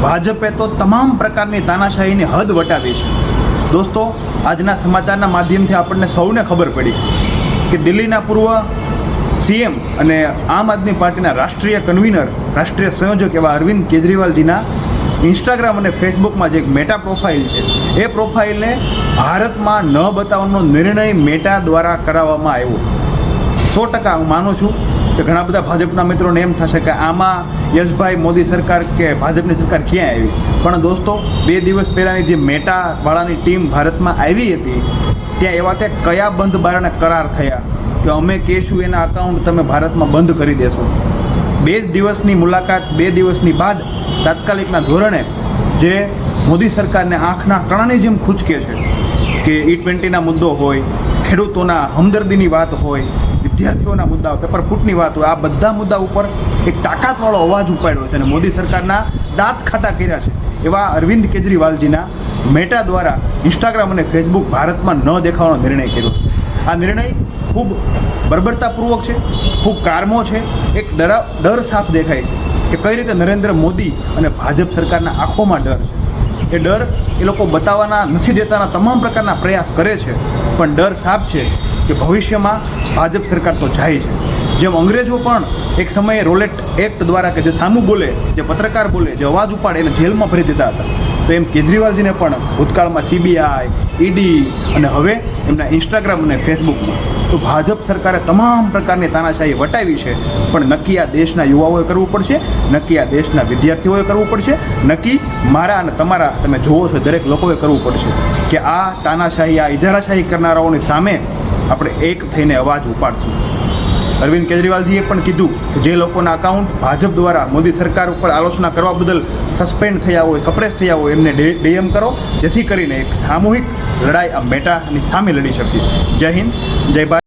ભાજપે તો તમામ પ્રકારની તાનાશાહીની હદ વટાવી છે। દોસ્તો, આજના સમાચારના માધ્યમથી આપણને સૌને ખબર પડી કે દિલ્હીના પૂર્વ સીએમ અને આમ આદમી પાર્ટીના રાષ્ટ્રીય કન્વીનર, રાષ્ટ્રીય સંયોજક એવા અરવિંદ કેજરીવાલજીના ઇન્સ્ટાગ્રામ અને ફેસબુકમાં જે એક મેટા પ્રોફાઇલ છે, એ પ્રોફાઇલને ભારતમાં ન બતાવવાનો નિર્ણય મેટા દ્વારા કરાવવામાં આવ્યો। 100% હું માનું છું કે ઘણા બધા ભાજપના મિત્રોને એમ થશે કે આમાં યશભાઈ મોદી સરકાર કે ભાજપની સરકાર ક્યાં આવી? પણ દોસ્તો, 2 દિવસ પહેલાંની જે મેટાવાળાની ટીમ ભારતમાં આવી હતી, ત્યાં એવા તે કયા બંધ બારણે કરાર થયા કે અમે કહેશું એના અકાઉન્ટ તમે ભારતમાં બંધ કરી દેશો। 2 દિવસની મુલાકાત, 2 દિવસની બાદ તાત્કાલિકના ધોરણે જે મોદી સરકારને આંખના કણાની જેમ ખૂંચકે છે કે E20ના મુદ્દો હોય, ખેડૂતોના હમદર્દીની વાત હોય, વિદ્યાર્થીઓના મુદ્દાઓ, પેપર ફૂટની વાત હોય, આ બધા મુદ્દા ઉપર એક તાકાતવાળો અવાજ ઉપાડ્યો છે અને મોદી સરકારના દાંત ખાટા કર્યા છે એવા અરવિંદ કેજરીવાલજીના મેટા દ્વારા ઇન્સ્ટાગ્રામ અને ફેસબુક ભારતમાં ન દેખાવાનો નિર્ણય કર્યો છે। આ નિર્ણય ખૂબ બર્બરતાપૂર્વક છે, ખૂબ કારમો છે, એક ડર સાફ દેખાય છે કે કઈ રીતે નરેન્દ્ર મોદી અને ભાજપ સરકારના આંખોમાં ડર છે। એ ડર એ લોકો બતાવવાના નથી દેતાના તમામ પ્રકારના પ્રયાસ કરે છે, પણ ડર સાફ છે કે ભવિષ્યમાં ભાજપ સરકાર તો જાય છે। જેમ અંગ્રેજો પણ એક સમયે રોલેટ એક્ટ દ્વારા કે જે સામું બોલે, જે પત્રકાર બોલે, જે અવાજ ઉપાડે એને જેલમાં ભરી દેતા હતા, તો એમ કેજરીવાલજીને પણ ભૂતકાળમાં CBI, ED અને હવે એમના ઇન્સ્ટાગ્રામ અને ફેસબુકમાં તો ભાજપ સરકારે તમામ પ્રકારની તાનાશાહી વટાવી છે। પણ નક્કી આ દેશના યુવાઓએ કરવું પડશે, નક્કી આ દેશના વિદ્યાર્થીઓએ કરવું પડશે, નક્કી મારા અને તમારા, તમે જોવો છો દરેક લોકોએ કરવું પડશે કે આ તાનાશાહી, આ ઇજારાશાહી કરનારાઓની સામે આપણે એક થઈને અવાજ ઉપાડશું। અરવિંદ કેજરીવાલજીએ પણ કીધું કે જે લોકોના અકાઉન્ટ ભાજપ દ્વારા મોદી સરકાર ઉપર આલોચના કરવા બદલ સસ્પેન્ડ થયા હોય, સપ્રેસ થયા હોય, એમને DM કરો, જેથી કરીને એક સામૂહિક લડાઈ આ મેટાની સામે લડી શકીએ। જય હિન્દ, જય ભારત।